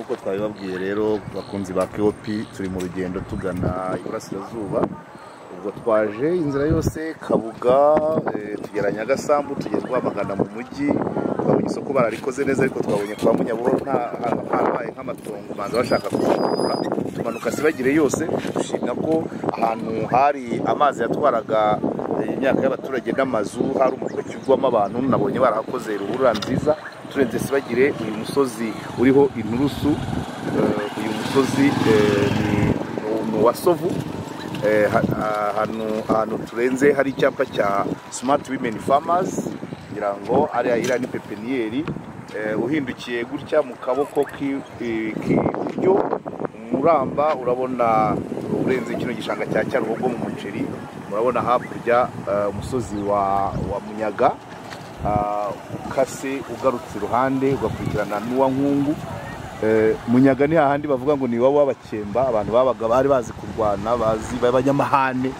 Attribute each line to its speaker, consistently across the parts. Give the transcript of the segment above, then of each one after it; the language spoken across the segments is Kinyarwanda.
Speaker 1: nkuko twabibabwiye rero bakunzi ba KOP turi mu rugendo tugana iburasirazuba. Ubwo twaje inzira yose Kabuga tugera Nyagasambu tugera Rwamagana mu mujyi, twabonye isoko bararikoze neza, ariko twabonye kwa Munyabuhoro habaye nk'amatongo banza bashaka kuzamura, tumanuka Sibagire yose. Dushimira ko ahantu hari amazi yatwaraga imyaka y'abaturage n'amazu hari umutwe cyugwamo abantu, nabonye barahakoze ruhurura nziza. Turenze Sibagire uyu musozi uriho inturusu, uyu musozi ni wa Sovu. Ahantu turenze hari icyapa cya Smart Women Farmers, ngira ngo ariya ni pepiniyeri. Uhindukiye gutya mu kaboko k'iburyo Muramba urabona urenze kino gishanga cya Cyaruhogo mu muceri, murabona hakurya umusozi wa Munyaga, ukase ugarutse iruhande ugakurikirana n'uwa Nkungu. Munyaga ni hahandi bavuga ngo ni wabo w'abakemba, abantu babaga bari bazi kurwana, bazi abanyamahane,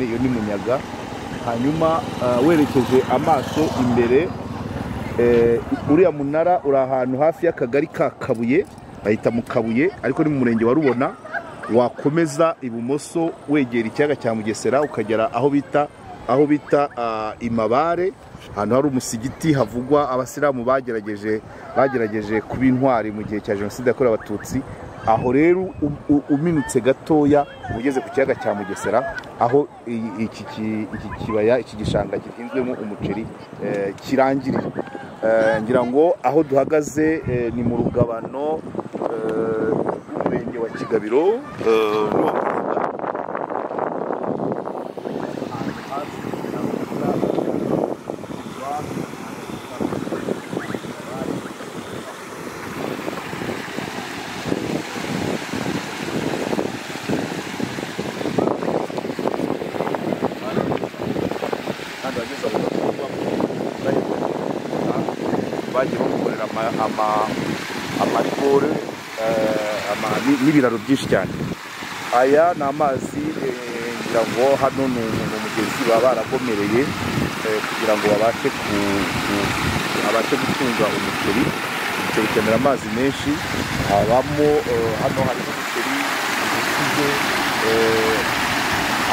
Speaker 1: iyo ni Munyaga. Hanyuma werekeje amaso imbere, uriya munara uri ahantu hafi y'akagari ka Kabuye, bahita mu Kabuye ariko ni mu murenge wa Rubona. Wakomeza ibumoso wegera ikiyaga cya Mugesera ukagera aho bita Imabare, ahantu hari umusigiti havugwa abasilamu bagerageje kuba intwari mu gihe cya Jenoside yakorewe Abatutsi. Aho rero uminutse gatoya ugeze ku kiyaga cya Mugesera, aho iki kibaya, iki gishanga gihinzwemo umuceri kirangirira. Ngira ngo aho duhagaze ni mu rugabano rw'umurenge wa Kigabiro. Bagiye bakorera amarigore n'ibiraro byinshi cyane. Aya ni amazi, ngira ngo hano ni umugezi baba baragomereye kugira ngo babashe gutunga umuceri. Umuceri ukenera amazi menshi, habamo hano hari umuceri ugize,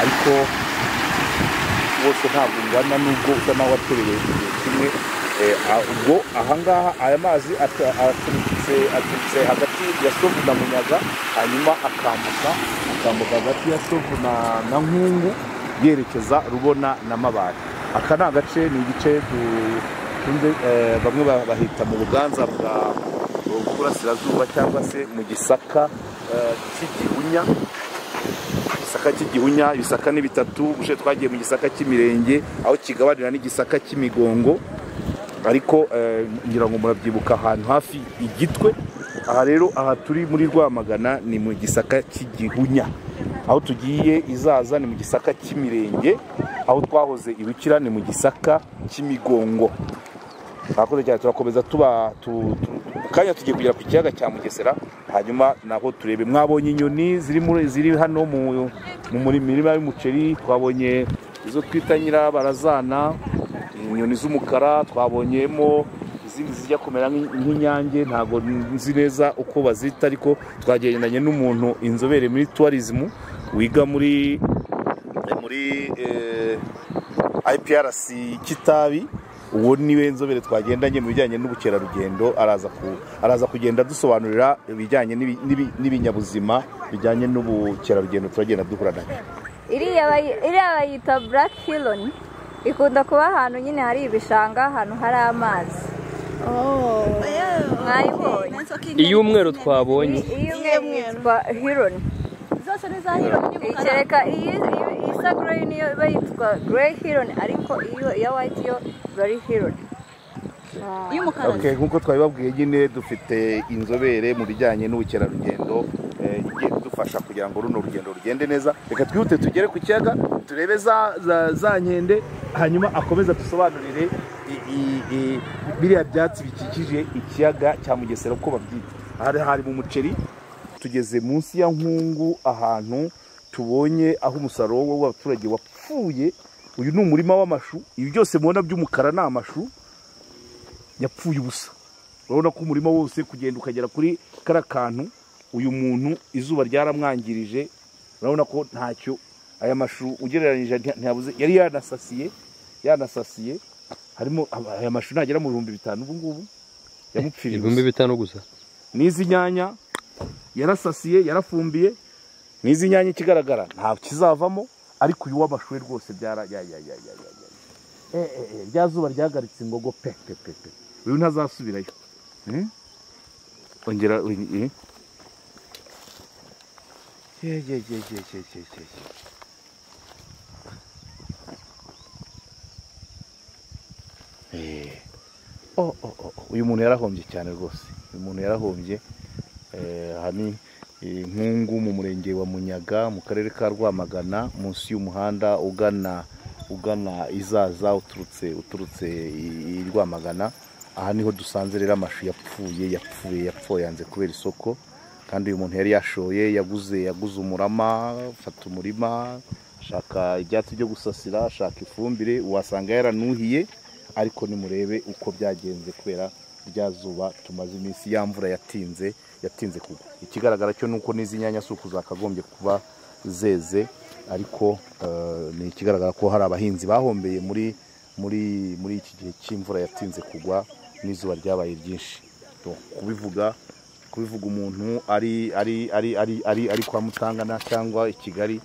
Speaker 1: ariko wose ntabwo ungana nubwo usa naho waterewe igihe kimwe. Ubwo ahangaha aya mazi aturutse hagati ya Sovu na Munyaga, hanyuma akambuka hagati ya Sovu na Nkungu yerekeza Rubona na Mabare. Aka ni agace, ni igice bamwe bahita mu Buganza bw'Uburasirazuba cyangwa se mu Gisaka cy'Igihunya. Gisaka cy'Igihunya, ibisaka ni bitatu. Ubushe twagiye mu Gisaka cy'Imirenge aho kigabanira n'Igisaka cy'Imigongo, ariko ngira ngo murabyibuka ahantu hafi Igitwe. Aha rero aha turi muri Rwamagana ni mu Gisaka cy'Igihunya, aho tugiye Izaza ni mu Gisaka cy'Imirenge, aho twahoze Irukira ni mu Gisaka cy'Imigongo. Twakoze cyane, turakomeza kanya tugiye kugera ku kiyaga cya Mugesera, hanyuma naho turebe. Mwabonye inyoni ziri hano mu mirima y'umuceri, twabonye izo twita Nyirabarazana, inyoni z'umukara, twabonyemo izindi zijya kumera nk'inyange, ntago nzi neza uko bazita, ariko twagendanye n'umuntu inzobere muri tourism wiga muri IPRC Kitabi. Uwo niwe nzobere twagendanye mu bijyanye n'ubukerarugendo, araza kugenda dusobanurira ibijyanye n'ibinyabuzima bijyanye n'ubukerarugendo turagenda duhura nabyo.
Speaker 2: Iriya bayita Black Heron, ikunda kuba ahantu nyine hari ibishanga, ahantu hari amazi. Mwayibonye?
Speaker 3: Iy'umweru twabonye,
Speaker 2: iy'umweru yitwa Heron.
Speaker 4: Zose ni za Heron.
Speaker 2: Kereka isa grey niyo bayitwa Grey Heron, ariko iyo ya white yo Black Heron.
Speaker 1: Okay, nkuko twabibabwiye nyine dufite inzobere mu bijyanye n'ubukerarugendo igiye kudufasha kugira ngo runo rugendo rugende neza. Reka twihute tugere ku kiyaga turebe za nkende, hanyuma akomeza dusobanurire biriya byatsi bikikije ikiyaga cya Mugesera uko babyita. Hari mu muceri, tugeze munsi ya Nkungu, ahantu tubonye aho umusaruro w'abaturage wapfuye. Uyu ni umurima w'amashu, ibi byose mubona by'umukara ni amashu yapfuye ubusa. urabona ko umurima wose kugenda ukagera kuri kara kantu uyu muntu izuba ryaramwangirije urabona ko ntacyo aya mashu ugereranyije ntiyabuze yari yanasasiye harimo aya mashu ntagera mu 5,000 ubu ngubu yamupfiriye
Speaker 3: 5,000 gusa
Speaker 1: n'izi nyanya yarasasiye yarafumbiye n'izi nyanya ikigaragara nta kizavamo ariko uyu w'amashu rwose rya zuba ryagaritse ingogo pe uyu ntazasubirayo ongera uyu muntu yarahombye cyane rwose uyu muntu yarahombye hani Nkungu mu murenge wa Munyaga mu karere ka Rwamagana munsi y'umuhanda ugana Izaza uturutse i Rwamagana aha niho dusanze rero amashu yapfuye yanze kubera isoko kandi uyu muntu yari yashoye yaguze umurama fata umurima shaka ibyatsi byo gusasira shaka ifumbire wasanga yaranuhiye ariko nimurebe uko byagenze kubera rya zuba tumaze iminsi yamvura yatinze kugwa ikigaragara cyo nuko n'izi nyanya suku zakagombye kuba zeze ariko ni ikigaragara ko hari abahinzi bahombeye muri iki gihe cy'imvura yatinze kugwa n'izuba ryabaye ryinshi kubivuga umuntu ari kwa Mutangana cyangwa i Kigali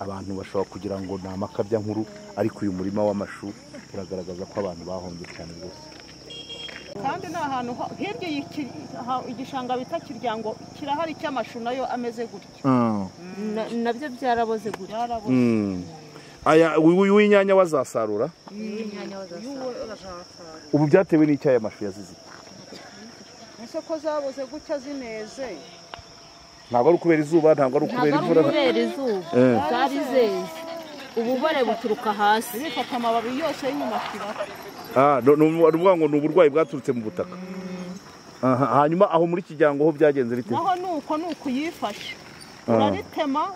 Speaker 1: abantu bashobora kugira ngo ni amakabya nkuru ariko uyu murima w'amashu uragaragaza ko abantu bahombye cyane rwose
Speaker 4: kandi ni ahantu hirya igishanga bita Kiryango kirahari cy'amashu nayo ameze gutya nabyo byaraboze gutya
Speaker 1: aya w'inyanya wazasarura ubu byatewe n'icyayi amashu yazize
Speaker 4: ese ko zaboze gutya zineze
Speaker 1: ntabwo ari ukubera izuba ntabwo ari ukubera imvura
Speaker 4: zari zeze ububare buturuka hasi bifata amababi yose y'inyuma
Speaker 1: nuvuga ngo ni uburwayi bwaturutse mu butaka hanyuma aho muri Kiryango ho byagenze bite
Speaker 4: naho nuko yifashe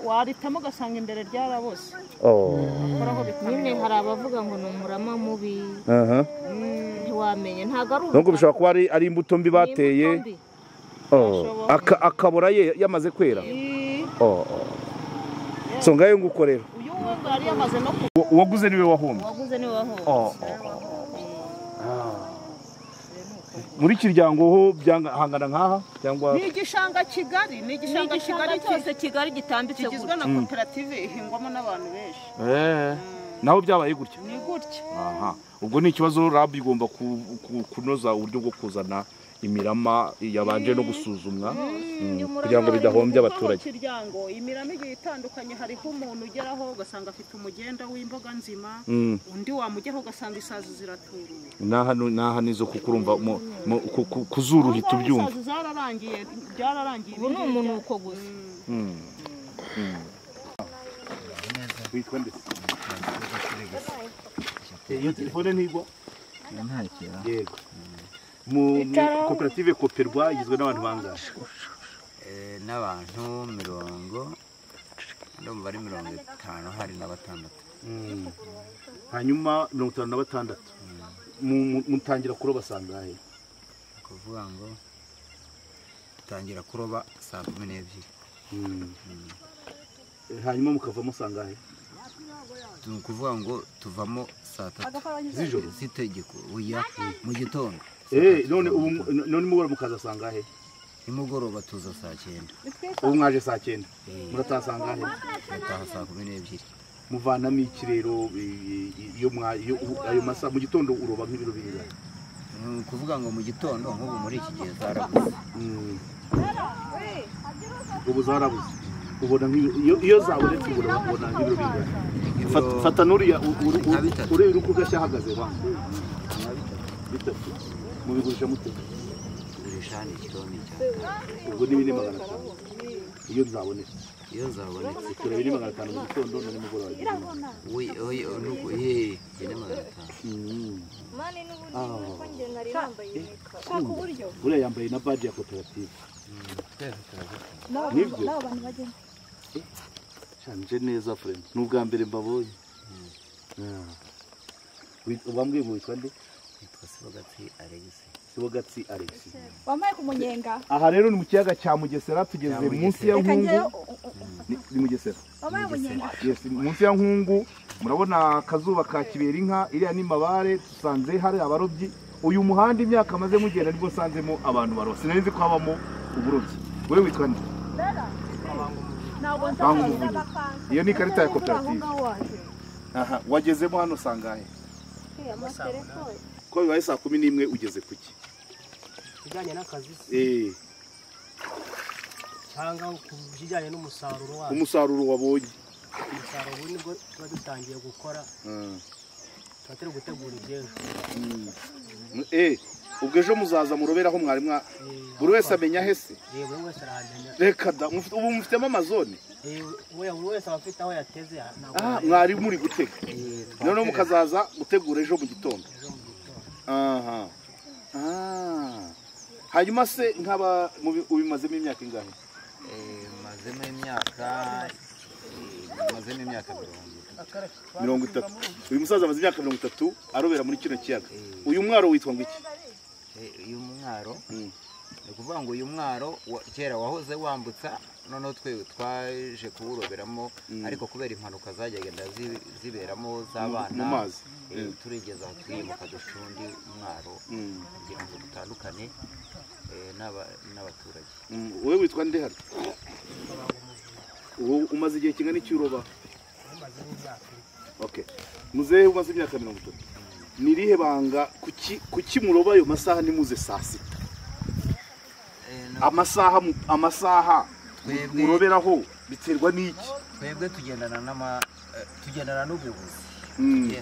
Speaker 4: waritema ugasanga imbere ryaraboze nyine hari abavuga ngo ni umurama mubi ntiwamenye ntabwo ari
Speaker 1: nubwo bishobora kuba ari imbuto mbi bateye akabora yamaze kwera so ngayo nguko rero uwaguze niwe wahombye muri Kiryango ho byangana nkaha cyangwa
Speaker 4: ni igishanga Kigali cyose Kigali gitambitse kigizwe na koperative ihingwamo n'abantu benshi
Speaker 1: naho byabaye gutya
Speaker 4: ni gutya
Speaker 1: ubwo ni ikibazo RAB igomba kunoza uburyo bwo kuzana imirama yabanje no gusuzumwa kugira ngo bidahombye abaturage
Speaker 4: Kiryango imirama igiye itandukanye hariho umuntu ugeraho ugasanga afite umugenda w'imboga nzima undi wamugeraho ugasanga isazi ziraturuye
Speaker 1: naha nizo kukurumva kuzuru hita ubyumva
Speaker 4: byararangiye ubu ni umuntu uko gusa
Speaker 1: witwa nde iyo telefone ntigwa yego mu koperative Koperwa igizwe n'abantu bangahe
Speaker 5: n'abantu 50 hari na 6
Speaker 1: hanyuma 56 mutangira kuroba sangahe
Speaker 5: kuvuga ngo tangira kuroba saa 12
Speaker 1: hanyuma mukavamo sangahe
Speaker 5: kuvuga ngo tuvamo saa 3 z'ijoro zitegeko uya mu gitondo
Speaker 1: none mugoroba mukaza sangahe
Speaker 5: nimugoroba tuza saa 9
Speaker 1: ubu mwaje saa 9 murataha sangahe
Speaker 5: murataha saa 12
Speaker 1: muvanamo ikirero ayo masaha mu gitondo uroba nk'ibiro bingahe
Speaker 5: kuvuga ngo mu gitondo nk'ubu muri iki gihe zarabuze
Speaker 1: ubu zarabuze ubona iyo zabonetse ubona nk'ibiro bingahe fata n'uriya uri kugashya ahagaze wangu bitatu mubigurisha mute
Speaker 5: gurisha ni kilometero
Speaker 1: ubwo ni 500 iyo zabonetse kureba 500 mu gitondo no nimugoroba
Speaker 5: nuko ni 500
Speaker 2: mani n'uburyo ko ngenda nari nambaye
Speaker 4: shaka uburyo
Speaker 1: uriya yambaye na badge ya koperative
Speaker 4: nibyo abantu bagenda
Speaker 1: shanje neza friend n'ubwa mbere mbabonye ubambwiye ngo witwa nde
Speaker 5: Twasibagati Alex
Speaker 1: Sibogatsi Alex
Speaker 6: wamaye kumunyenga
Speaker 1: aha rero ni mu kiyaga cya Mugesera tugeze munsi ya Nkungu ni Mugesera
Speaker 6: wamaye kumunyenga
Speaker 1: yes munsi ya Nkungu murabona akazuba ka kibera inka iriya ni Mabare tusanze hari abarobyi uyu muhanda imyaka maze mugenda nibwo sanzemo abantu barose sinzi ko habamo uburobyi wewe witwa nde iyo ni karita ya koperative aha wagezemo hano sangahe ko bibaye saa 11 ugeze kuki
Speaker 7: kijyanye n'akazi cyangwa kubijyanye n'umusaruro wacu
Speaker 1: umusaruro wabonye
Speaker 7: umusaruro nibwo tuba dutangiye gukora tuba turi gutegura ibyejo
Speaker 1: ubwo ejo muzaza muroberaho mwari buri wese amenya hese
Speaker 7: buri wese arahamenya
Speaker 1: reka da ubu mufitemo amazone
Speaker 7: buri wese aba afite aho yateze
Speaker 1: mwari muri gutega noneho mukazaza gutegura ejo mu gitondo aha hanyuma se nk'aba ubimazemo imyaka ingahe
Speaker 5: mazemo imyaka
Speaker 1: 30 uyu musaza amaze imyaka 30 arobera muri kino kiyaga uyu mwaro witwa ngo iki
Speaker 5: uyu mwaro ni kuvuga ngo uyu mwaro kera wahoze wambutsa noneho twe twaje kuwuroberamo ariko kubera impanuka zagenda ziberamo z'abana
Speaker 1: mu mazi
Speaker 5: turigeza aho twimuka dushundi umwaro kugira ngo dutandukane n'abaturage
Speaker 1: wowe witwa nde hano umaze igihe kingana iki uroba okay muzehe umaze imyaka 30 nirihe banga kuki muroba ayo masaha nimuze saa 6 amasaha muroberaho biterwa n'iki
Speaker 5: twebwe tugendana n'ubuyobozi ni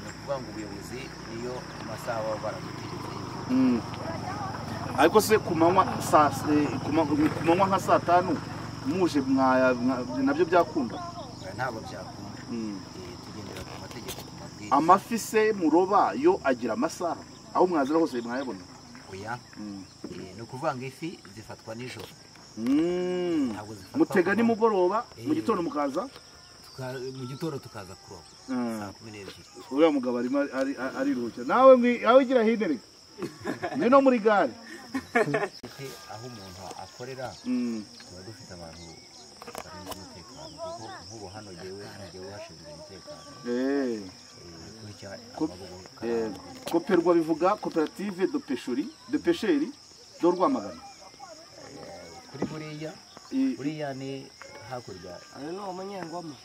Speaker 5: ukuvuga ngo ubuyobozi niyo amasaha baba baradutegetse
Speaker 1: ariko se ku manywa nka saa 5 muje nabyo byakunda
Speaker 5: ntabwo byakunda tugendera ku mategeko
Speaker 1: amafi se muroba yo agira amasaha aho mwazira hose mwayabona
Speaker 5: oya ni ukuvuga ngo ifi zifatwa nijoro
Speaker 1: mutega nimugoroba mu gitondo mukaza
Speaker 5: mu gitondo tukaza kuroba saa 12
Speaker 1: uriya mugabo arimo ariruhukira nawe igira hinereka ni no muri gare
Speaker 5: aho umuntu akorera tuba dufite abantu barinda umutekano kuko nk'ubu hano jewe hashinzwe umutekano
Speaker 1: koperwa bivuga koperative de pêcherie do Rwamagana
Speaker 5: kuri buriya ni hakurya
Speaker 7: ari no umunyengoma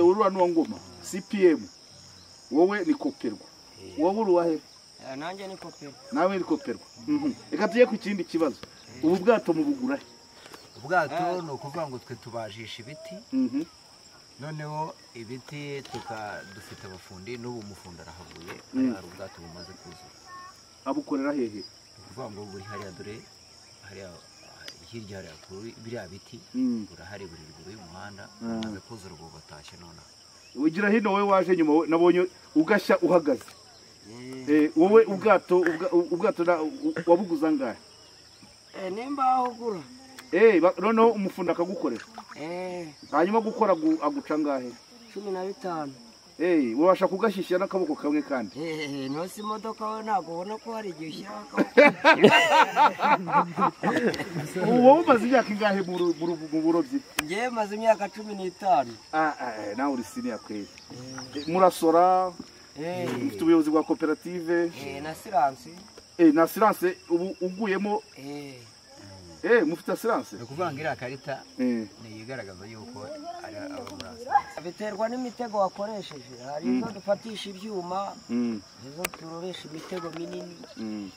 Speaker 1: urura no ngoma CPM wowe ni koperwa wowe uruwahe
Speaker 7: nanjye ni koperwa
Speaker 1: nawe ni koperwa reka tujye ku kindi kibazo ubu bwato mubugura
Speaker 5: ubwato no kuvuga ngo twe tubajisha ibiti noneho ibiti dufite abafundi n'ubu umufundi arahavuye hari ubwato bumaze kuzura
Speaker 1: abukorera hehe
Speaker 5: kuvuga ngo buri hariya dore hariya hirya hariya kuri biriya biti burahari buri ruguru y'umuhanda bumaze kuzura ubu batashye nonaha
Speaker 1: ugira hino wowe waje nyuma nabonye ugashya uhagaze wowe ubwato wabuguza ngahe
Speaker 7: nimba aho gura
Speaker 1: noneho umufundi akagukorera hanyuma gukora aguca ngahe
Speaker 7: 15
Speaker 1: wabasha kugashyishya n'akaboko kamwe kandi
Speaker 7: ntose imodoka we ntabwo ubona ko hari igihe ushyiraho
Speaker 1: wowe umaze imyaka ingahe mu burobyi
Speaker 7: ngewe maze imyaka 15
Speaker 1: nawe uri siniya kwezi murasora mufite ubuyobozi bwa koperative na siranse ubu uguyemo mufite asiranse
Speaker 5: ni ukuvuga ngo iriya karita ni igaragaza yuko ari abamurasa
Speaker 7: biterwa n'imitego wakoresheje hari izo dufatisha ibyuma izo turobesha imitego minini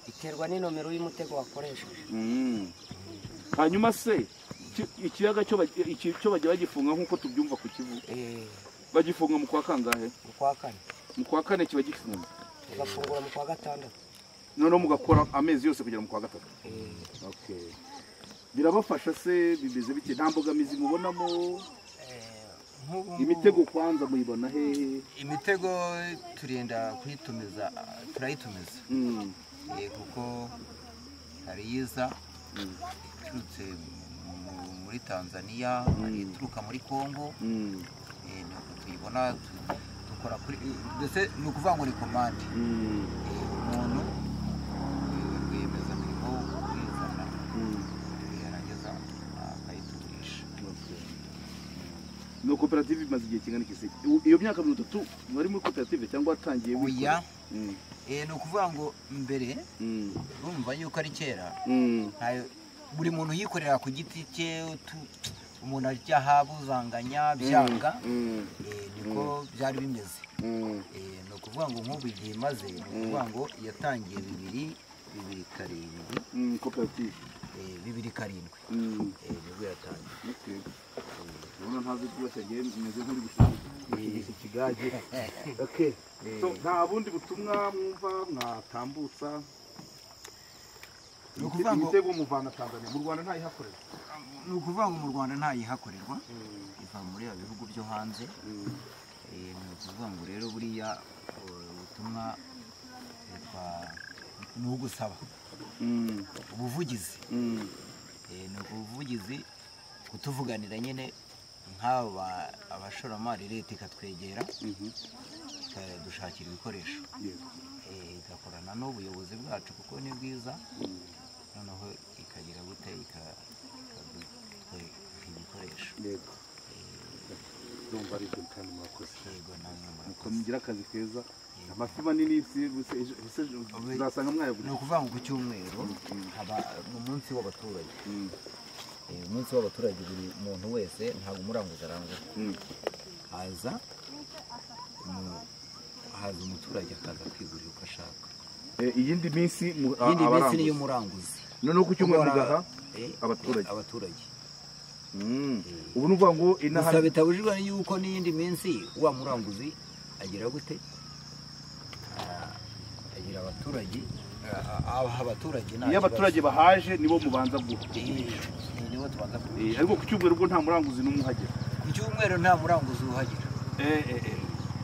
Speaker 7: biterwa n'inomero y'umutego wakoresheje
Speaker 1: hanyuma se ikiyaga cyo bajya bagifunga nk'uko tubyumva ku Kivu bagifunga mu kwa kangahe mu kwa kane kiba gifunze
Speaker 7: bagafungura mu kwa gatandatu
Speaker 1: noneho mugakora amezi yose kugera mu kwa gatatu birabafasha se bimeze bike nta mbogamizi mubonamo imitego kwanza muyibona hehe
Speaker 5: imitego turinda turayitumiza kuko hari yiza iturutse muri Tanzania hari ituruka muri Kongo nuko tuyibona dukora kuri mbese ni ukuvuga ngo ni komande umuntu
Speaker 1: koperative imaze igihe kingana iki? Iyo myaka 3 mwari muri koperative cyangwa watangiye
Speaker 5: oya ni ukuvuga ngo mbere urumva yuko ari kera buri muntu yikorera ku giti cye umuntu ajya habuzanganya byanga niko byari bimeze ni ukuvuga ngo nk'ubu igihe maze ni ukuvuga ngo yatangiye 2007
Speaker 1: koperative
Speaker 5: 2007 nibwo yatangiye
Speaker 1: ubona ntazi rwose agiye meze nk'uri gushaka ikigage. Okay, so nta bundi butumwa mwumva mwatambutsa?
Speaker 5: ni ukuvuga ngo
Speaker 1: imitego muvana Tanzania mu Rwanda ntayihakorerwa?
Speaker 5: ni ukuvuga ngo mu Rwanda ntayihakorerwa, iva muri bihugu byo hanze. ni ukuvuga ngo rero buriya ubutumwa ni ugusaba ubuvugizi, ni ubuvugizi kutuvuganira nyine nk'aba abashoramari leta ikatwegera ikadushakira ibikoresho, igakorana n'ubuyobozi bwacu kuko ni bwiza, noneho ikagira gute ibikoresho.
Speaker 1: Ndumva ari byo kandi mwakoze.
Speaker 5: Yego namwe
Speaker 1: mukomgira akazi keza. Amafi manini uzasanga mwayaguze.
Speaker 5: Ni ukuvuga ngo ku cyumweru haba umunsi w'abaturage. Umunsi w'abaturage buri muntu wese ntabwo umuranguza arangura. haza umuturage akaza kwigurira uko ashaka.
Speaker 1: Iyindi minsi
Speaker 5: niyo muranguzi.
Speaker 1: None ku cyumweru mugaha
Speaker 5: abaturage.
Speaker 1: Ubu nuvuga ngo
Speaker 5: inaha bitabujijwe yuko n'iyindi minsi wa muranguzi agira gute agira abaturage
Speaker 1: iyo abaturage bahaje nibo mubanza guha.
Speaker 5: nibo tubanza
Speaker 1: ariko ku cyumweru ubwo nta muranguzi n'umwe uhagera?
Speaker 5: Ku cyumweru nta muranguzi uhagera.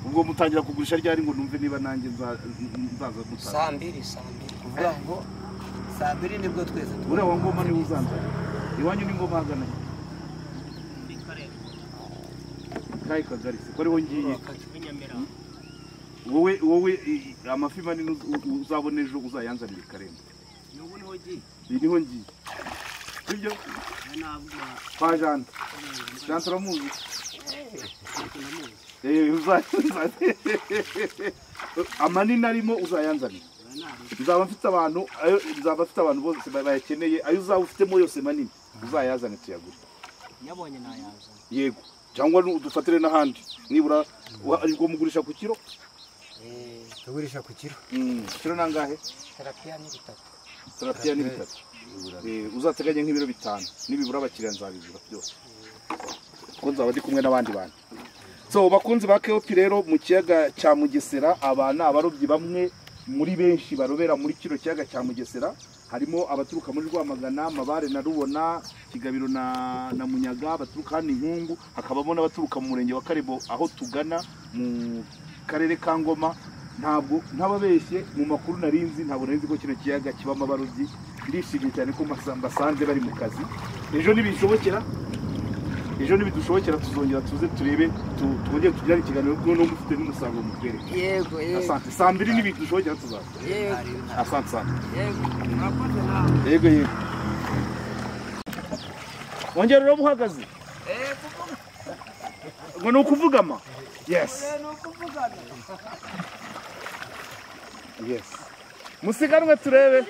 Speaker 1: ubwo mutangira kugurisha ryari ngo numve niba nanjye nzaza gutanga?
Speaker 7: Saa mbiri
Speaker 5: kuvuga ngo saa mbiri nibwo twese
Speaker 1: uriya wa Ngoma niwe uzanzana. Iwanyu ni Ngoma hagana Kai Kagari se kore wongiye wowe amafi manini uzabona ejo uzayanzanira Karembe.
Speaker 5: Nubu niho giye.
Speaker 1: Niho ngiye. Sibyo? Kwa Jean. Jean turamuzi. Amanini arimo uzayanzanira. Nzaba mfite abantu bose bayakeneye, ayo uzaba ufitemo yose manini uzayazane tuyagura.
Speaker 7: Nyabonye nayazana.
Speaker 1: Yego. Cyangwa udufatire n'ahandi nibura ariko mugurisha ku kiro?
Speaker 5: Tugurisha ku kiro.
Speaker 1: Kiro nangahe? Terapia ni 3. Uzateganye nk'ibiro 5 nibibura abakiriya nzabigura byose. Ko nzaba ndi kumwe n'abandi bantu. So bakunzi ba KOP rero mu kiyaga cya Mugesera, abana abarobyi bamwe muri benshi barobera muri kiro kiyaga cya Mugesera, harimo abaturuka muri Rwamagana, Mabare na Rubona, Kigabiro na Munyaga, baturuka hano Inkungu, hakabamo n'abaturuka mu murenge wa Karebo aho tugana mu karere ka Ngoma. Ntabwo ntababeshye mu makuru narinzi, ntabwo narinzi ko kino kiyaga kibamo abarobyi. Ndishimye cyane ko mbasanze bari mu kazi. Ejo nibidushobokera tuzongera tuze turebe twongere tugirane ikiganiro no mufite n'umusaruro mutwere.
Speaker 7: Yego.
Speaker 1: Asante. Saa mbiri nibidushobokera tuzaza.
Speaker 7: Yego.
Speaker 1: Asante.
Speaker 7: Yego. Mwakoze nawe.
Speaker 1: Yego. Wongera uro buhagaze?
Speaker 7: Kuvuga.
Speaker 1: Ngo no kuvugama? Yes. Yes. Musiganwe turebe.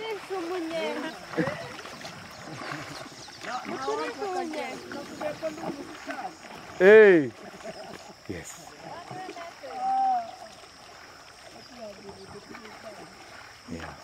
Speaker 1: Hey. Yes. Yeah.